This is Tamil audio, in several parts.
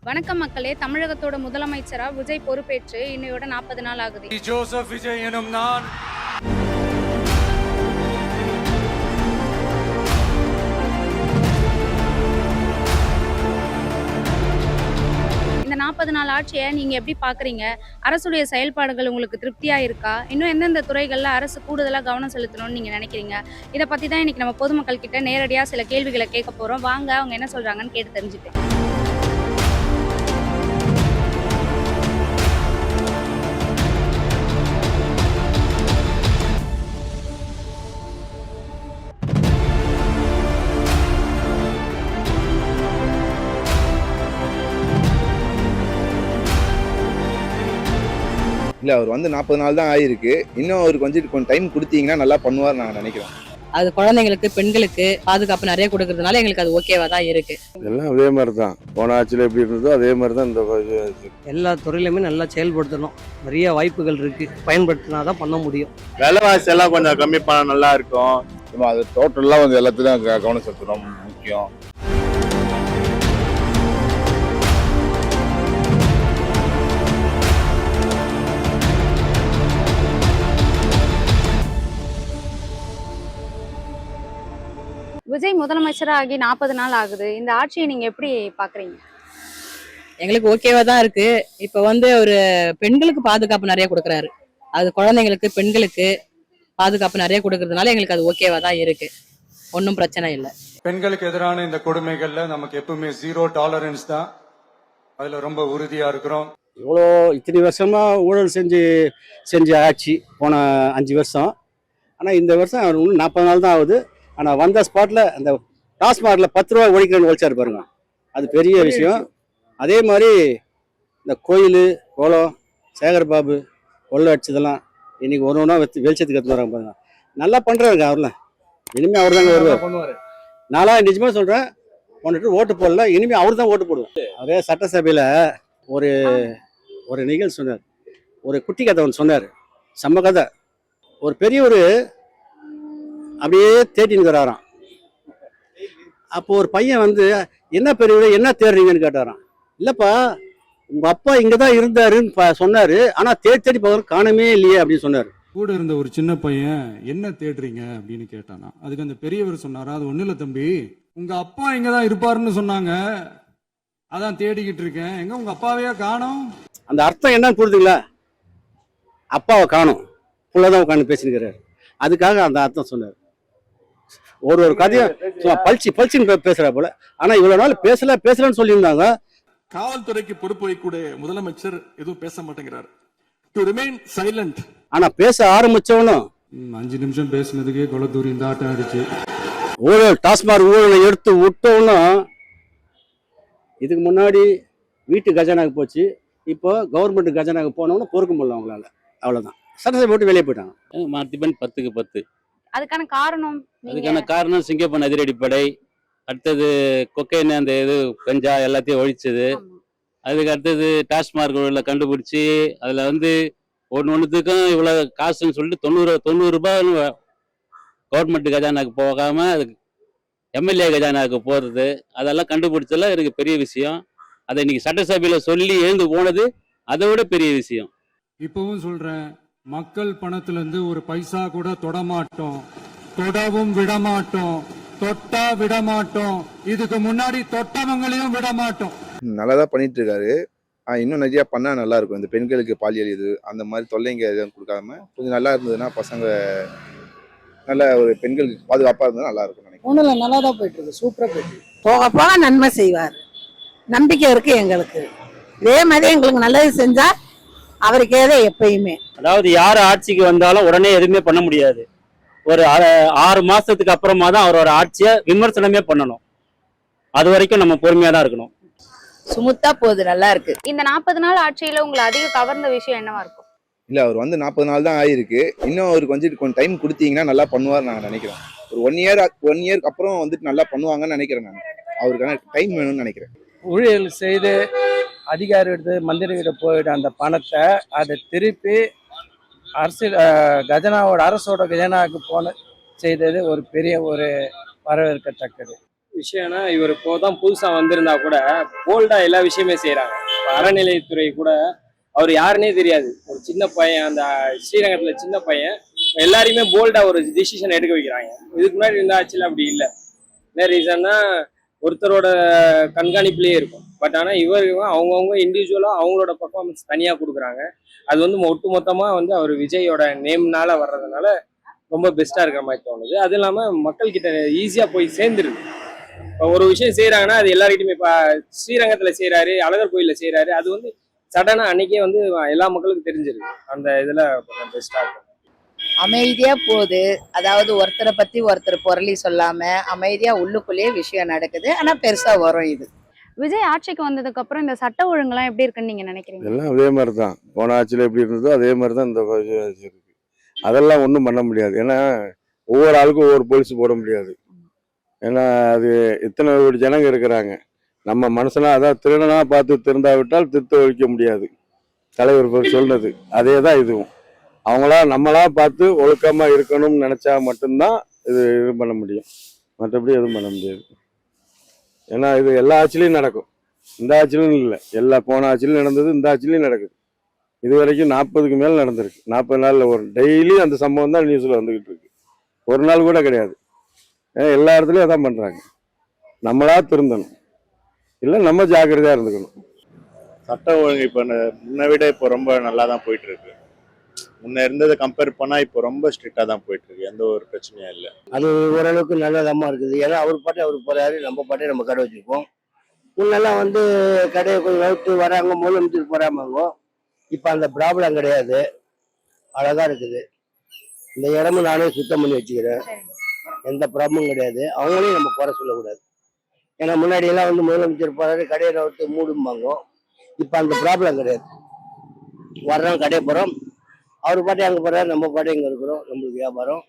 வணக்கம் மக்களே. தமிழகத்தோட முதலமைச்சரா விஜய் பொறுப்பேற்று இன்னையோட 40 நாள் ஆகுது. ஜோசப் விஜய் எனும் நான் இந்த 40 நாள் ஆட்சியை நீங்க எப்படி பாக்குறீங்க? அரசுடைய செயல்பாடுகள் உங்களுக்கு திருப்தியா இருக்கா? இன்னும் எந்தெந்த துறைகள்ல அரசு கூடுதலா கவனம் செலுத்தணும்னு நீங்க நினைக்கிறீங்க? இதை பத்தி தான் இன்னைக்கு நம்ம பொதுமக்கள் கிட்ட நேரடியா சில கேள்விகளை கேட்க போறோம். வாங்க அவங்க என்ன சொல்றாங்கன்னு கேட்டு தெரிஞ்சுட்டு. இல்லை, அவர் வந்து 40 நாள் தான் ஆயிருக்கு. இன்னும் அவருக்கு கொஞ்சம் டைம் கொடுத்தீங்கன்னா நல்லா பண்ணுவார் நான் நினைக்கிறேன். அது குழந்தைங்களுக்கு பெண்களுக்கு பாதுகாப்பு நிறைய கொடுக்கறதுனால எங்களுக்கு அது ஓகேவா தான் இருக்கு. எல்லாம் அதே மாதிரி தான், போன ஆட்சியில் எப்படி இருந்ததோ அதே மாதிரி தான் இந்த எல்லா துறையிலுமே நல்லா செயல்படுத்தணும். நிறைய வாய்ப்புகள் இருக்கு, பயன்படுத்தினா தான் பண்ண முடியும். விலைவாசி எல்லாம் கொஞ்சம் கம்மி பண்ண நல்லா இருக்கும். அது டோட்டலாக வந்து எல்லாத்துலையும் கவனம் செலுத்தணும் முக்கியம். விஜய் முதலமைச்சரா ஆகி 40 நாள் ஆகுது. இந்த ஆட்சியை நீங்க எப்படி பாக்குறீங்க? எங்களுக்கு ஓகேவா தான் இருக்கு. இப்ப ஒரு பெண்களுக்கு பாதுகாப்பு நிறைய கொடுக்கறாரு. அது குழந்தைங்களுக்கு பெண்களுக்கு பாதுகாப்பு நிறைய கொடுக்கறதுனால எங்களுக்கு அது ஓகேவா தான் இருக்கு. ஒன்றும் பிரச்சனை இல்லை. பெண்களுக்கு எதிரான இந்த கொடுமைகள்ல நமக்கு எப்பவுமே 0 டாலரன்ஸ் தான். அதுல ரொம்ப உறுதியா இருக்கிறோம். இவ்வளோ இத்தனை வருஷமா ஊழல் செஞ்ச ஆட்சி போன 5 வருஷம். ஆனால் இந்த வருஷம் இன்னும் 40 நாள் தான் ஆகுது. ஆனால் வந்த ஸ்பாட்டில் அந்த டாஸ்மார்க்ல 10 ரூபா ஒழிக்கிறன்னு ஒழிச்சாரு பாருங்க, அது பெரிய விஷயம். அதே மாதிரி இந்த கோயில் கோலம் சேகர்பாபு கொள்ள அடிச்சதெல்லாம் இன்னைக்கு ஒன்றா வெளிச்சத்துக்கு எடுத்து வராங்க பாருங்க. நல்லா பண்ணுறாருங்க அவர்லாம். இனிமேல் அவர் தாங்க வருவார். நான்லாம் நிஜமாக சொல்கிறேன், வந்துட்டு ஓட்டு போடல, இனிமேல் அவர் தான் ஓட்டு போடுவோம். அதே சட்டசபையில் ஒரு நிகழ்ச்சி சொன்னார், ஒரு குட்டி கதை ஒன்று சொன்னார், செம்ம கதை. ஒரு பெரியவர் அப்படியே தேட்டின்னு வராராம். அப்போ ஒரு பையன் என்ன பெரியவர் என்ன தேடுறீங்கன்னு கேட்டாராம். இல்லப்பா, உங்க அப்பா இங்கதான் இருந்தாருன்னு சொன்னாரு, ஆனா தேடி போகிற காணமே இல்லையே அப்படின்னு சொன்னாரு. கூட இருந்த ஒரு சின்ன பையன் என்ன தேடுறீங்க அப்படின்னு கேட்டானா. அதுக்கு அந்த பெரியவர் சொன்னாரா, அது ஒண்ணு இல்ல தம்பி, உங்க அப்பா இங்கதான் இருப்பாருன்னு சொன்னாங்க, அதான் தேடிக்கிட்டு இருக்கேன், எங்க உங்க அப்பாவையா காணோம். அந்த அர்த்தம் என்னன்னு புரியுதுங்களா? அப்பாவை காணும், புள்ளதான் உட்காந்து பேசினுக்கிறாரு. அதுக்காக அந்த அர்த்தம் சொன்னார். ஒரு கதையும் பளிச்சுன்னு பேசுறா போல. ஆனா இவ்வளவு நாள் பேசலன்னு சொல்லியிருந்தாங்க. காவல்துறைக்கு பொறுப்பு வைக்கூடிய முதலமைச்சர் எதுவும் பேச மாட்டேங்கிறார். To remain silent. ஆனா பேச ஆரம்பிச்சவனும் 5 நிமிஷம் பேசினதுக்கே கொலத்தூரி இந்த ஆட்டம் ஆயிடுச்சு. ஊழல் டாஸ்மாக் ஊழலை எடுத்து விட்டவனும் இதுக்கு முன்னாடி வீட்டு கஜானாக்கு போச்சு, இப்போ கவர்மெண்ட் கஜானாக்கு போனவனும் பொறுக்க முடியல அவங்களால. அவ்வளவுதான், சட்டசபை போட்டு வெளியே போயிட்டாங்க. மதிப்பெண் 10க்கு 10. அதுக்கான காரணம் சிங்கப்பன் அதிரடிப்படை, அடுத்தது கொக்கைன்னு அந்த இது கஞ்சா எல்லாத்தையும் ஒழிச்சது. அதுக்கு அடுத்தது டாஸ்மார்க் கண்டுபிடிச்சி அதுல ஒன்றுத்துக்கும் இவ்வளவு காசுன்னு சொல்லிட்டு 90 ரூபாய் கவர்மெண்ட் கஜானாக்கு போகாம அதுக்கு எம்எல்ஏ கஜானாக்கு போறது, அதெல்லாம் கண்டுபிடிச்சதுல எனக்கு பெரிய விஷயம். அதை இன்னைக்கு சட்டசபையில சொல்லி எழுந்து போனது அதை விட பெரிய விஷயம். இப்பவும் சொல்றேன், மக்கள் பணத்துல இருந்து ஒரு பைசா கூட தொடமாட்டோம், தொடவும் விடமாட்டோம், தொட்டா விடமாட்டோம், இதுக்கு முன்னாடி தொட்டவங்களையும் விடமாட்டோம். நல்லாதான் பண்ணிட்டு இருக்காரு. இன்னும் நிறைய பண்ணா நல்லா இருக்கும். இந்த பெண்களுக்கு பாலியல் இது அந்த மாதிரி தொல்லைங்க எதுவும் கொடுக்காம கொஞ்சம் நல்லா இருந்ததுன்னா பசங்க நல்ல ஒரு பெண்களுக்கு பாதுகாப்பா இருந்தா நல்லா இருக்கும் நினைக்கிறேன். ஒன்றும் இல்லை, நல்லா தான் போயிட்டு இருக்கு, சூப்பரா போயிட்டு இருக்கு. போக போக நன்மை செய்வார், நம்பிக்கை இருக்கு எங்களுக்கு. இதே மாதிரி எங்களுக்கு நல்லது செஞ்சா அவருக்கு ஏதோ எப்பயுமே. அதாவது யார் ஆட்சிக்கு வந்தாலும் உடனே எதுவுமே பண்ண முடியாது. ஒரு 6 மாசத்துக்கு அப்புறமா தான் அவரோட ஆட்சியை விமர்சனமே பண்ணணும். அது வரைக்கும் நம்ம பொறுமையா தான் இருக்கணும். சுமுத்தா போகுது, நல்லா இருக்கு. இந்த 40 நாள் ஆட்சியில உங்களை அதிக கவர்ந்த விஷயம் என்னவா இருக்கும்? இல்லை, அவர் 40 நாள் தான் ஆயிருக்கு. இன்னும் அவருக்கு கொஞ்சம் டைம் கொடுத்தீங்கன்னா நல்லா பண்ணுவார் நான் நினைக்கிறேன். ஒரு 1 இயருக்கு அப்புறம் நல்லா பண்ணுவாங்கன்னு நினைக்கிறேன். நான் அவருக்கான டைம் வேணும்னு நினைக்கிறேன். ஊழியர் செய்து அதிகாரி எடுத்து மந்திரிகிட்ட போயிட்டு அந்த பணத்தை அதை திருப்பி அரசோட கஜனாவுக்கு செய்தது ஒரு பெரிய வரவேற்கத்தக்கது. விஷயம்னா இவர் இப்போதான் புதுசா வந்திருந்தா கூட போல்டா எல்லா விஷயமே செய்யறாங்க. அறநிலையத்துறை கூட அவர் யாருன்னே தெரியாது, ஒரு சின்ன பையன், அந்த ஸ்ரீரங்கத்துல சின்ன பையன் எல்லாரையுமே போல்டா ஒரு டிசிஷன் எடுக்க வைக்கிறாங்க. இதுக்கு முன்னாடி இருந்த ஆட்சியில் அப்படி இல்லை. என்ன ரீசன்னா ஒருத்தரோட கண்காணிப்புலயே இருக்கும். பட் ஆனா இவர் அவங்கவுங்க இண்டிவிஜுவலா அவங்களோட பர்ஃபார்மன்ஸ் தனியா கொடுக்குறாங்க. அது வந்து ஒட்டு மொத்தமா வந்து அவர் விஜயோட நேம்னால வர்றதுனால ரொம்ப பெஸ்டா இருக்கிற மாதிரி தோணுது. அது இல்லாம மக்கள் கிட்ட ஈஸியா போய் சேர்ந்துருது. இப்போ ஒரு விஷயம் செய்யறாங்கன்னா அது எல்லார்கிட்டயுமே, இப்ப ஸ்ரீரங்கத்துல செய்யறாரு, அழகர் கோயில்ல செய்யறாரு, அது வந்து சடனா அன்னைக்கே வந்து எல்லா மக்களுக்கும் தெரிஞ்சிருக்கு. அந்த இதுல கொஞ்சம் பெஸ்டா இருக்கும். அமைதியா போகுது. அதாவது ஒருத்தரை பத்தி ஒருத்தர் புரளி சொல்லாம அமைதியா உள்ளுக்குள்ளேயே விஷயம் நடக்குது. ஆனா பெருசா வரும் இது. விஜய் ஆட்சிக்கு வந்ததுக்கு அப்புறம் இந்த சட்ட ஒழுங்குலாம் எப்படி இருக்குன்னு நீங்க நினைக்கிறீங்க? எல்லாம் அதே மாதிரி தான். போன ஆட்சியில் எப்படி இருந்ததோ அதே மாதிரி தான் இந்த ஆட்சி இருக்கு. அதெல்லாம் ஒன்றும் பண்ண முடியாது. ஏன்னா ஒவ்வொரு ஆளுக்கும் ஒவ்வொரு போலீஸ் போட முடியாது. ஏன்னா அது இத்தனை ஒரு ஜனங்க இருக்கிறாங்க. நம்ம மனுஷனா அதான் திருடனா பார்த்து திருந்தாவிட்டால் திருத்த ஒழிக்க முடியாது. தலைவர் சொன்னது அதே தான் இதுவும். அவங்களா நம்மளா பார்த்து ஒழுக்கமா இருக்கணும்னு நினைச்சா மட்டும்தான் இது பண்ண முடியும். மற்றபடி எதுவும் பண்ண முடியாது. ஏன்னா இது எல்லா ஆட்சிலையும் நடக்கும். இந்த ஆட்சியிலும் இல்லை, எல்லா போன ஆட்சியிலும் நடந்தது, இந்த ஆட்சிலையும் நடக்குது. இது வரைக்கும் 40க்கு மேல நடந்திருக்கு. 40 நாள்ல ஒரு டெய்லி அந்த சம்பவம் தான் நியூஸ்ல வந்துகிட்டு இருக்கு. ஒரு நாள் கூட கிடையாது. எல்லா இடத்துலயும் அதான் பண்றாங்க. நம்மளா திருந்தணும், இல்லை நம்ம ஜாக்கிரதையா இருந்துக்கணும். சட்ட ஒழுங்கு இப்போ முன்ன விட இப்போ ரொம்ப நல்லா தான் போயிட்டு இருக்கு. முன்ன இருந்ததை கம்பேர் பண்ணா இப்போ ரொம்ப ஸ்ட்ரிக்டா தான் போயிட்டு இருக்கு. எந்த ஒரு பிரச்சனையும் இல்லை. அது ஓரளவுக்கு நல்லதமா இருக்குது. ஏன்னா அவர் பாட்டு அவர் போறாரு, நம்ம பாட்டே நம்ம கடை வச்சிருக்கோம். முன்னெல்லாம் வந்து கடையை கொஞ்சம் வகுத்து வராங்க, முதலமைச்சர் போறாமாங்க. இப்போ அந்த ப்ராப்ளம் கிடையாது, அழகா இருக்குது. இந்த இடமும் நானே சுத்தம் பண்ணி வச்சுக்கிறேன், எந்த ப்ராப்ளமும் கிடையாது. அவங்களையும் நம்ம குறை சொல்லக்கூடாது. ஏன்னா முன்னாடி எல்லாம் வந்து முதலமைச்சர் போறாரு, கடையை வகுத்து மூடும்பாங்க. இப்போ அந்த ப்ராப்ளம் கிடையாது. வர்றோம், கடையை போறோம், அவர் பாட்டே அங்கே போறாரு, நம்ம பாட்டே இங்கே இருக்கிறோம், நம்மளுக்கு வியாபாரம்.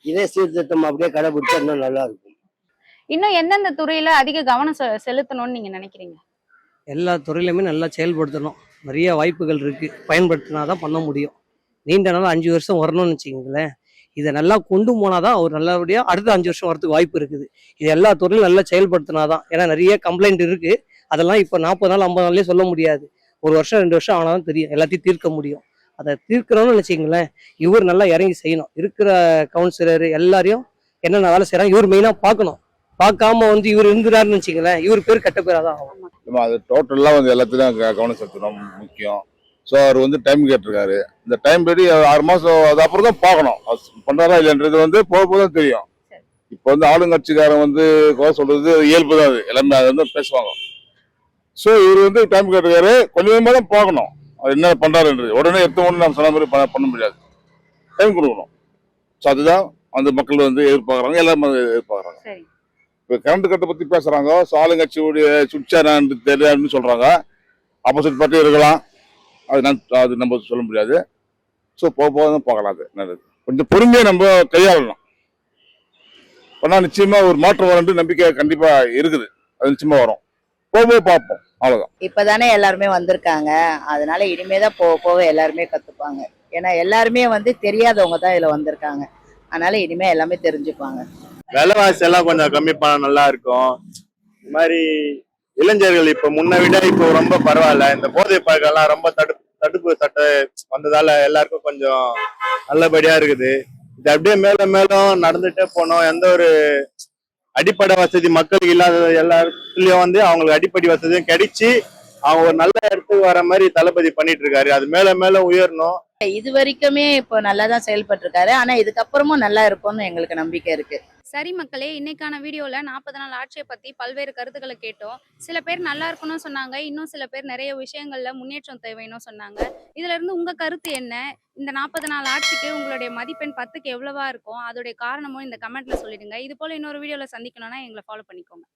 இதே சீர்திருத்தம் அப்படியே கடைபிடிச்சா இன்னும் நல்லா இருக்கும். இன்னும் எந்தெந்த துறையில அதிக கவனம் செலுத்தணும்னு நீங்க நினைக்கிறீங்க? எல்லா துறையிலுமே நல்லா செயல்படுத்தணும். நிறைய வாய்ப்புகள் இருக்கு, பயன்படுத்தினாதான் பண்ண முடியும். நீண்ட நாள் 5 வருஷம் வரணும்னு வச்சுக்கோங்களேன். இதை நல்லா கொண்டு போனாதான் அவர் நல்லபடியா அடுத்த 5 வருஷம் வரதுக்கு வாய்ப்பு இருக்குது. இது எல்லா துறையிலும் நல்லா செயல்படுத்தினாதான். ஏன்னா நிறைய கம்ப்ளைண்ட் இருக்கு, அதெல்லாம் இப்போ 40 நாள் 50 நாள்லயே சொல்ல முடியாது. 1 வருஷம் 2 வருஷம் ஆனாதான் தெரியும், எல்லாத்தையும் தீர்க்க முடியும். அதை தீர்க்கணும்னு நினைச்சிங்களேன், இவர் நல்லா இறங்கி செய்யணும். இருக்கிற கவுன்சிலர் எல்லாரையும் என்னென்ன வேலை செய்யறாங்க இவர் மெயினா பார்க்கணும். பார்க்காம வந்து இவர் இருந்துறாருன்னு வச்சுங்களேன், இவர் பேர் கெட்ட பேராதான் ஆகும். நம்ம அது டோட்டலாக வந்து எல்லாத்துலையும் கவனம் செலுத்தணும் முக்கியம். ஸோ அவர் வந்து டைம் கேட்டிருக்காரு. இந்த டைம் படி 6 மாதம் அது அப்புறம் தான் பார்க்கணும் பண்ணுறாரா இல்லைன்றது வந்து போக போக தான் தெரியும். இப்போ வந்து ஆளுங்கட்சிக்காரன் வந்து குறை சொல்றது இயல்பு தான், அது எல்லாமே அதை வந்து பேசுவாங்க. ஸோ இவர் வந்து டைம் கேட்டிருக்காரு, கொஞ்சமாக தான் பார்க்கணும் அது என்ன பண்ணுறாருன்றது. உடனே எடுத்த உடனே நம்ம சொன்ன மாதிரி பண்ண முடியாது, டைம் கொடுக்கணும். ஸோ அதுதான் அந்த மக்கள் வந்து எதிர்பார்க்குறாங்க, எல்லாருமே எதிர்பார்க்குறாங்க. இப்போ கரண்ட் கட்டை பற்றி பேசுகிறாங்க. ஸோ ஆளுங்கட்சியுடைய சுட்சாரான்னு தெரியாதுன்னு சொல்கிறாங்க. ஆப்போசிட் பார்ட்டி இருக்கலாம், அது நம்ம சொல்ல முடியாது. ஸோ போக போக தான் பார்க்கலாம். அது நல்லது, கொஞ்சம் பொறுமையாக நம்ம கையாளணும். ஆனால் நிச்சயமாக ஒரு மாற்றம் வரண்டு நம்பிக்கை கண்டிப்பாக இருக்குது. அது நிச்சயமாக வரும், போக போக பார்ப்போம், அவ்வளோதான். இப்பதானே எல்லாருமே வந்திருக்காங்க, அதனால இனிமேதான் போக போக எல்லாருமே கத்துப்பாங்க. ஏன்னா எல்லாருமே வந்து தெரியாதவங்க தான் இதுல வந்திருக்காங்க, அதனால இனிமே எல்லாமே தெரிஞ்சுப்பாங்க. விலைவாசி எல்லாம் கொஞ்சம் கம்மி பண்ண நல்லா இருக்கும். இந்த மாதிரி இளைஞர்கள் இப்ப முன்ன விட இப்போ ரொம்ப பரவாயில்ல. இந்த போதை பழக்கம் எல்லாம் ரொம்ப தடுப்பு சட்டை வந்ததால எல்லாருக்கும் கொஞ்சம் நல்லபடியா இருக்குது. இது அப்படியே மேலும் மேலும் நடந்துட்டே போனோம். எந்த ஒரு அடிப்படை வசதி மக்களுக்கு இல்லாத எல்லாத்துலயும் வந்து அவங்களுக்கு அடிப்படை வசதியும் கிடைச்சி அவங்க ஒரு நல்ல இடத்துக்கு வர மாதிரி தளபதி பண்ணிட்டு இருக்காரு. அது மேல மேல உயரணும். இது வரைக்குமே இப்போ நல்லா தான் செயல்பட்டு இருக்காரு. ஆனா இதுக்கப்புறமும் நல்லா இருக்கும்னு எங்களுக்கு நம்பிக்கை இருக்கு. சரி மக்களே, இன்னைக்கான வீடியோல 40 நாள் ஆட்சியை பத்தி பல்வேறு கருத்துக்களை கேட்டோம். சில பேர் நல்லா இருக்கணும்னு சொன்னாங்க, இன்னும் சில பேர் நிறைய விஷயங்கள்ல முன்னேற்றம் தேவைன்னு சொன்னாங்க. இதுல இருந்து உங்க கருத்து என்ன? இந்த 40 நாள் ஆட்சிக்கு உங்களுடைய மதிப்பெண் 10க்கு எவ்வளவா இருக்கும்? அதோடைய காரணமும் இந்த கமெண்ட்ல சொல்லிடுங்க. இது போல இன்னொரு வீடியோல சந்திக்கணும்னா எங்களை ஃபாலோ பண்ணிக்கோங்க.